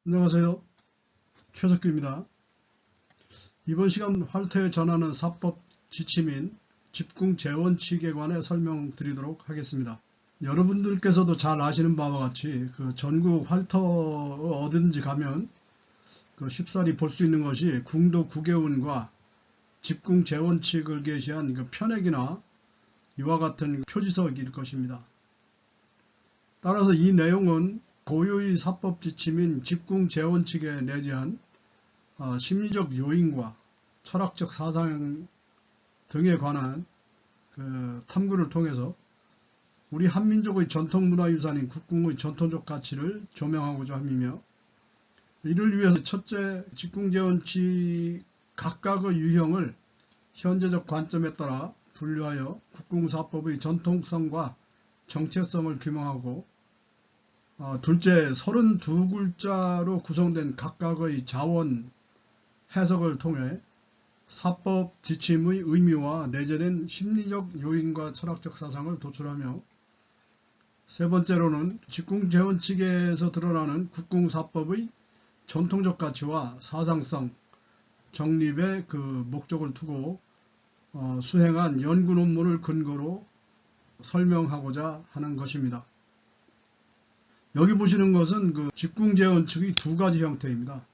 안녕하세요. 최석규입니다. 이번 시간 활터에 전하는 사법 지침인 집궁재원칙에 관해 설명드리도록 하겠습니다. 여러분들께서도 잘 아시는 바와 같이 전국 활터 어디든지 가면 쉽사리 볼 수 있는 것이 궁도 국외운과 집궁재원칙을 게시한 편액이나 이와 같은 표지석일 것입니다. 따라서 이 내용은 고유의 사법 지침인 집궁재원칙에 내재한 심리적 요인과 철학적 사상 등에 관한 탐구를 통해서 우리 한민족의 전통문화유산인 국궁의 전통적 가치를 조명하고자 함이며, 이를 위해서 첫째, 집궁재원칙 각각의 유형을 현재적 관점에 따라 분류하여 국궁사법의 전통성과 정체성을 규명하고, 둘째, 32글자로 구성된 각각의 자원 해석을 통해 사법 지침의 의미와 내재된 심리적 요인과 철학적 사상을 도출하며, 세 번째로는 집궁재원칙에서 드러나는 국궁사법의 전통적 가치와 사상성, 정립의 목적을 두고 수행한 연구 논문을 근거로 설명하고자 하는 것입니다. 여기 보시는 것은 집궁재원칙의 두 가지 형태입니다.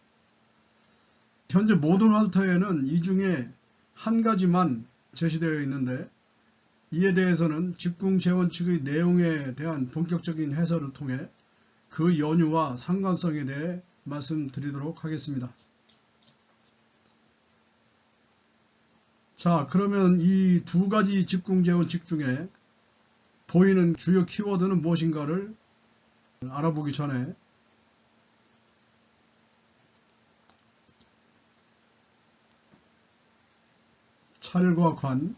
현재 모든 활터에는 이 중에 한 가지만 제시되어 있는데, 이에 대해서는 집궁재원칙의 내용에 대한 본격적인 해설을 통해 그 연유와 상관성에 대해 말씀드리도록 하겠습니다. 자, 그러면 이 두 가지 집궁재원칙 중에 보이는 주요 키워드는 무엇인가를 알아보기 전에 찰과 관,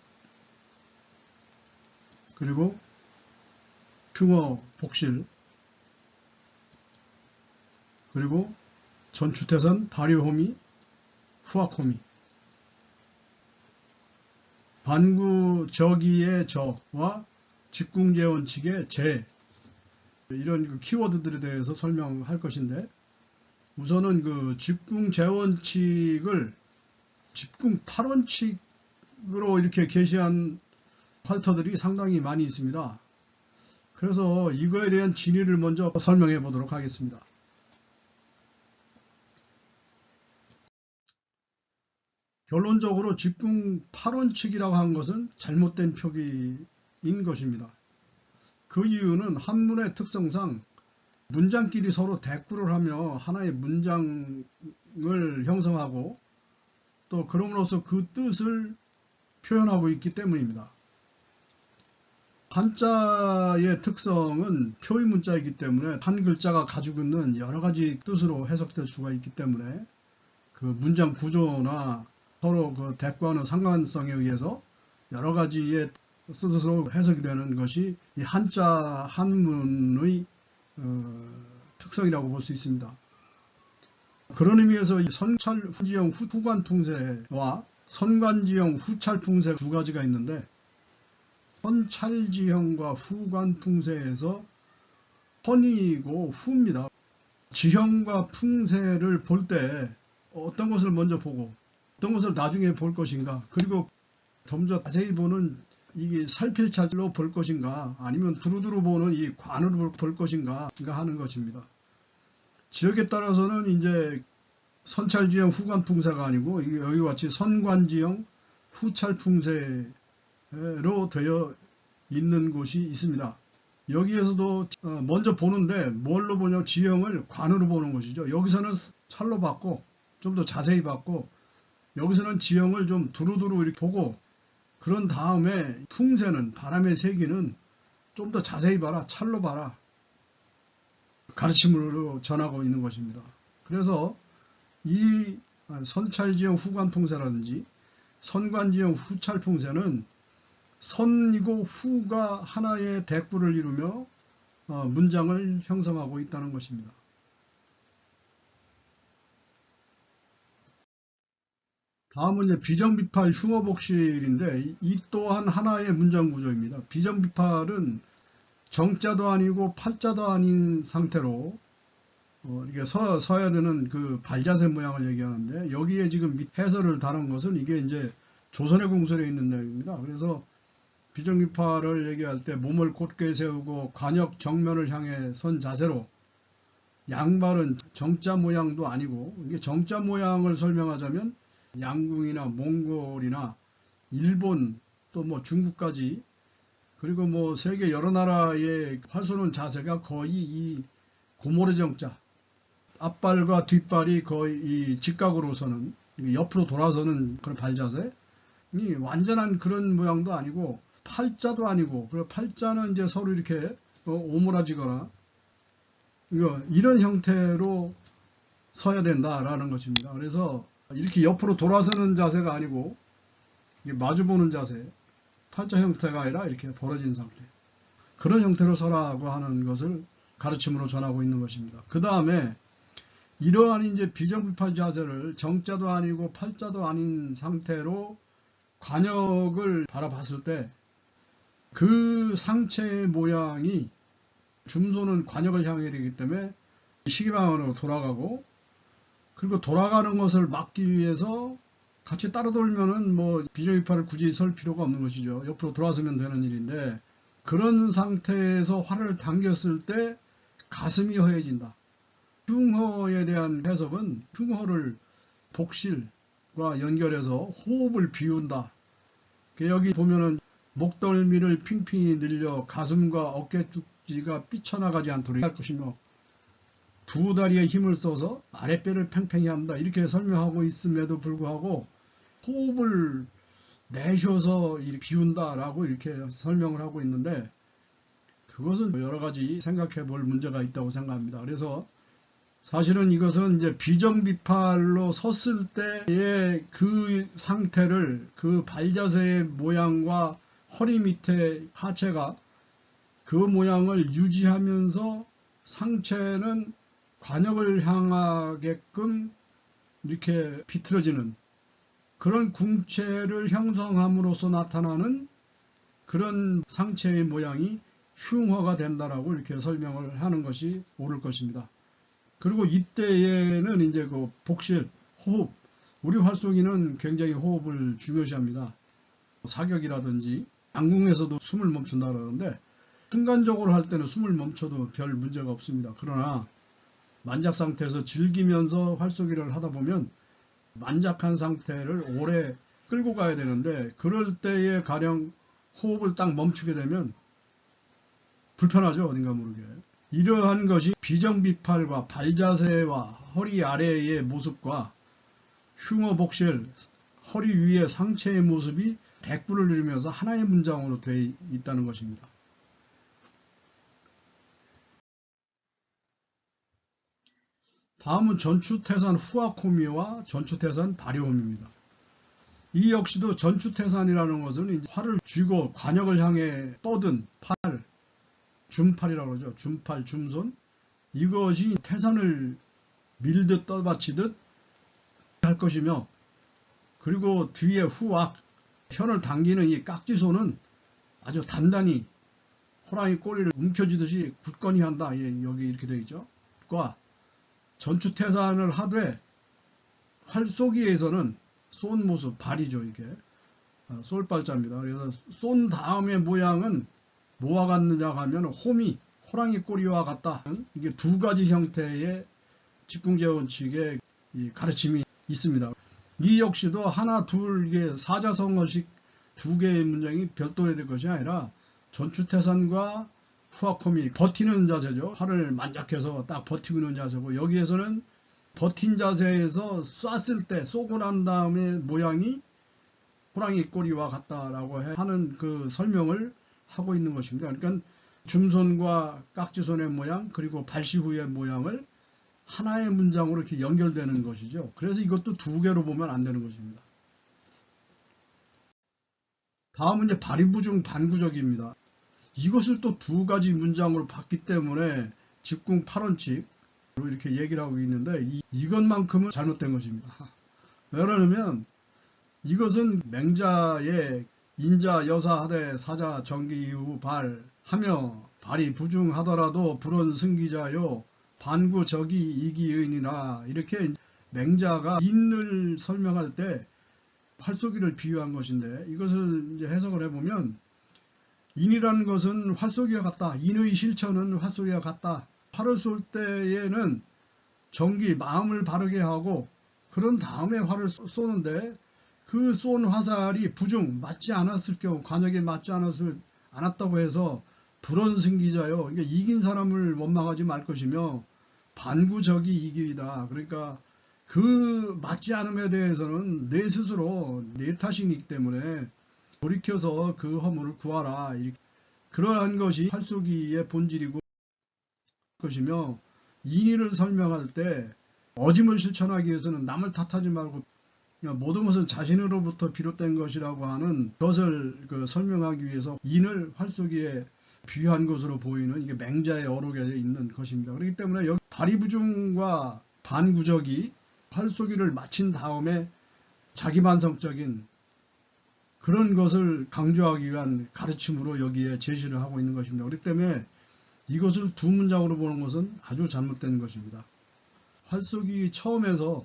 그리고 흉어 복실, 그리고 전추태선 발효호미, 후학호미, 반구저기의 저와 집궁재원칙의 재, 이런 키워드들에 대해서 설명할 것인데, 우선은 집궁재원칙을 집궁8원칙으로 이렇게 게시한 활터들이 상당히 많이 있습니다. 그래서 이거에 대한 진위를 먼저 설명해 보도록 하겠습니다. 결론적으로 집궁8원칙이라고 한 것은 잘못된 표기인 것입니다. 그 이유는 한문의 특성상 문장끼리 서로 대꾸를 하며 하나의 문장을 형성하고 또 그럼으로써 그 뜻을 표현하고 있기 때문입니다. 한자의 특성은 표의 문자이기 때문에 한 글자가 가지고 있는 여러 가지 뜻으로 해석될 수가 있기 때문에 문장 구조나 서로 대꾸하는 상관성에 의해서 여러 가지의 뜻으로 해석이 되는 것이 이 한문의 특성이라고 볼 수 있습니다. 그런 의미에서 선찰 후지형 후관풍세와 선관지형 후찰풍세 두 가지가 있는데, 선찰지형과 후관풍세에서 선이고 후입니다. 지형과 풍세를 볼 때 어떤 것을 먼저 보고 어떤 것을 나중에 볼 것인가, 그리고 좀 더 자세히 보는 이게 살필찰로 볼 것인가, 아니면 두루두루 보는 이 관으로 볼 것인가 하는 것입니다. 지역에 따라서는 이제 선찰지형 후관풍세가 아니고 여기와 같이 선관지형 후찰풍세로 되어 있는 곳이 있습니다. 여기에서도 먼저 보는데 뭘로 보냐면 지형을 관으로 보는 것이죠. 여기서는 찰로 봤고 좀 더 자세히 봤고, 여기서는 지형을 좀 두루두루 이렇게 보고, 그런 다음에 풍세는, 바람의 세기는 좀 더 자세히 봐라, 찰로 봐라, 가르침으로 전하고 있는 것입니다. 그래서 이 선찰지형 후관풍세라든지 선관지형 후찰풍세는 선이고 후가 하나의 대꾸를 이루며 문장을 형성하고 있다는 것입니다. 다음은 이제 비정비팔 흉어복실인데, 이 또한 하나의 문장 구조입니다. 비정비팔은 정자도 아니고 팔자도 아닌 상태로 이게 서야 되는 그 발자세 모양을 얘기하는데, 여기에 지금 해설을 다룬 것은 이게 이제 조선의 공설에 있는 내용입니다. 그래서 비정비파를 얘기할 때 몸을 곧게 세우고 관역 정면을 향해 선 자세로, 양발은 정자 모양도 아니고, 이게 정자 모양을 설명하자면 양궁이나 몽골이나 일본 또 뭐 중국까지, 그리고 뭐 세계 여러 나라의 활 쏘는 자세가 거의 이 고모레 정자, 앞발과 뒷발이 거의 이 직각으로 서는, 옆으로 돌아서는 그런 발자세, 이 완전한 그런 모양도 아니고 팔자도 아니고, 그리고 팔자는 이제 서로 이렇게 오므라지거나 이런 형태로 서야 된다라는 것입니다. 그래서 이렇게 옆으로 돌아서는 자세가 아니고 마주보는 자세, 팔자 형태가 아니라 이렇게 벌어진 상태, 그런 형태로 서라고 하는 것을 가르침으로 전하고 있는 것입니다. 그 다음에 이러한 이제 비정비파 자세를 정자도 아니고 팔자도 아닌 상태로 관역을 바라봤을 때 그 상체의 모양이, 줌소는 관역을 향해 되기 때문에 시계방향으로 돌아가고, 그리고 돌아가는 것을 막기 위해서 같이 따라 돌면은 뭐 비정비파를 굳이 설 필요가 없는 것이죠. 옆으로 돌아서면 되는 일인데, 그런 상태에서 활을 당겼을 때 가슴이 허해진다. 흉허에 대한 해석은 흉허를 복실과 연결해서 호흡을 비운다. 여기 보면은 목덜미를 핑핑이 늘려 가슴과 어깨 쭉지가 삐쳐나가지 않도록 할 것이며, 두 다리에 힘을 써서 아랫배를 팽팽히 한다, 이렇게 설명하고 있음에도 불구하고 호흡을 내쉬어서 비운다라고 이렇게 설명을 하고 있는데, 그것은 여러 가지 생각해 볼 문제가 있다고 생각합니다. 그래서 사실은 이것은 이제 비정비팔로 섰을 때의 그 상태를, 그 발자세의 모양과 허리 밑에 하체가 그 모양을 유지하면서 상체는 관역을 향하게끔 이렇게 비틀어지는 그런 궁체를 형성함으로써 나타나는 그런 상체의 모양이 흉허가 된다라고 이렇게 설명을 하는 것이 옳을 것입니다. 그리고 이때에는 이제 그 복실, 호흡, 우리 활쏘기는 굉장히 호흡을 중요시합니다. 사격이라든지 양궁에서도 숨을 멈춘다 그러는데, 순간적으로 할 때는 숨을 멈춰도 별 문제가 없습니다. 그러나 만작 상태에서 즐기면서 활쏘기를 하다 보면 만작한 상태를 오래 끌고 가야 되는데, 그럴 때에 가령 호흡을 딱 멈추게 되면 불편하죠, 어딘가 모르게. 이러한 것이 비정비팔과 발자세와 허리 아래의 모습과 흉어 복실, 허리 위의 상체의 모습이 대꾸를 이루면서 하나의 문장으로 되어 있다는 것입니다. 다음은 전추태산 후아코미와 전추태산 발효홈입니다. 이 역시도 전추태산이라는 것은 이제 활을 쥐고 관역을 향해 뻗은 팔, 줌팔이라고 그러죠. 줌팔, 줌손. 이것이 태산을 밀듯 떠받치듯 할 것이며, 그리고 뒤에 후악, 혀를 당기는 이 깍지손은 아주 단단히 호랑이 꼬리를 움켜쥐듯이 굳건히 한다. 여기 이렇게 되어 있죠. 과 전추태산을 하되 활쏘기에서는 쏜 모습, 발이죠. 이게 쏠발자입니다. 그래서 쏜 다음의 모양은 뭐와 같느냐 하면 홈이 호랑이 꼬리와 같다. 이게 두 가지 형태의 직궁제원칙의 가르침이 있습니다. 이 역시도 하나, 둘, 이게 사자성어식 두 개의 문장이 별도의 될 것이 아니라 전추태산과 후아콤이 버티는 자세죠. 활을 만작해서 딱 버티고 있는 자세고, 여기에서는 버틴 자세에서 쐈을 때 쏘고 난 다음에 모양이 호랑이 꼬리와 같다라고 하는 그 설명을 하고 있는 것입니다. 그러니까 줌손과 깍지손의 모양, 그리고 발시 후의 모양을 하나의 문장으로 이렇게 연결되는 것이죠. 그래서 이것도 두 개로 보면 안 되는 것입니다. 다음은 이제 발이부중 반구적입니다. 이것을 또 두 가지 문장으로 봤기 때문에 직궁 8원칙으로 이렇게 얘기를 하고 있는데, 이것만큼은 잘못된 것입니다. 왜냐하면 이것은 맹자의 인자 여사 하되 사자 정기 이후 발 하며 발이 부중하더라도 불언 승기자요 반구적이 이기의인이나 이렇게 맹자가 인을 설명할 때 활쏘기를 비유한 것인데, 이것을 이제 해석을 해보면 인이라는 것은 활쏘기와 같다. 인의 실천은 활쏘기와 같다. 활을 쏠 때에는 정기 마음을 바르게 하고 그런 다음에 활을 쏘는데, 그 쏜 화살이 부중 맞지 않았을 경우, 관역에 맞지 않았다고 해서 불언승기자요, 이게 이긴 사람을 원망하지 말 것이며 반구적이 이기이다. 그러니까 그 맞지 않음에 대해서는 내 스스로 내 탓이기 때문에 돌이켜서 그 허물을 구하라. 그러한 것이 활쏘기의 본질이고 것이며, 인의를 설명할 때 어짐을 실천하기 위해서는 남을 탓하지 말고 모든 것은 자신으로부터 비롯된 것이라고 하는 것을 설명하기 위해서 인을 활쏘기에 비유한 것으로 보이는, 이게 맹자의 어록에 있는 것입니다. 그렇기 때문에 여기 발의부중과 반구적이 활쏘기를 마친 다음에 자기반성적인 그런 것을 강조하기 위한 가르침으로 여기에 제시를 하고 있는 것입니다. 그렇기 때문에 이것을 두 문장으로 보는 것은 아주 잘못된 것입니다. 활쏘기 처음에서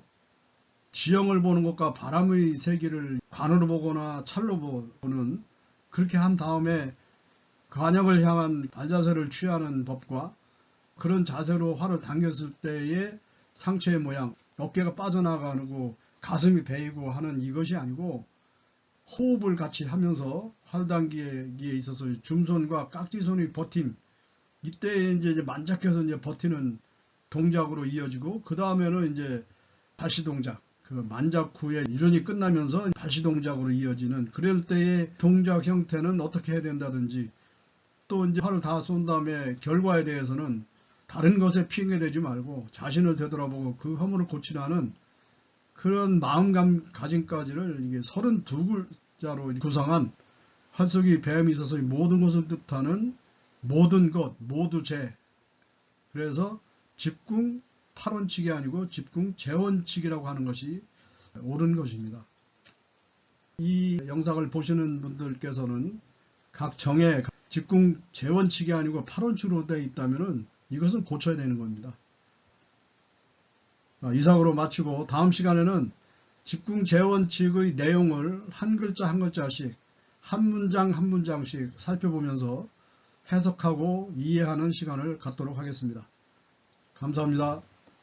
지형을 보는 것과 바람의 세기를 관으로 보거나 찰로 보는, 그렇게 한 다음에 관역을 향한 발자세를 취하는 법과 그런 자세로 활을 당겼을 때의 상체의 모양, 어깨가 빠져나가고 가슴이 베이고 하는 이것이 아니고, 호흡을 같이 하면서 활 당기기에 있어서 줌손과 깍지손의 버팀, 이때 이제 만작해서 이제 버티는 동작으로 이어지고, 그 다음에는 이제 발시 동작, 그 만작 후에 이론이 끝나면서 발시 동작으로 이어지는, 그럴 때의 동작 형태는 어떻게 해야 된다든지, 또 이제 활을 다 쏜 다음에 결과에 대해서는 다른 것에 핑계대지 말고 자신을 되돌아보고 그 허물을 고치라는 그런 마음가짐까지를 이게 32글자로 구성한 활쏘기 배움에 있어서 모든 것을 뜻하는 모든 것, 모두 재. 그래서 집궁 8원칙이 아니고 집궁 재원칙이라고 하는 것이 옳은 것입니다. 이 영상을 보시는 분들께서는 각 정에 집궁 재원칙이 아니고 8원칙으로 되어 있다면 이것은 고쳐야 되는 겁니다. 이상으로 마치고 다음 시간에는 집궁 재원칙의 내용을 한 글자 한 글자씩, 한 문장 한 문장씩 살펴보면서 해석하고 이해하는 시간을 갖도록 하겠습니다. 감사합니다.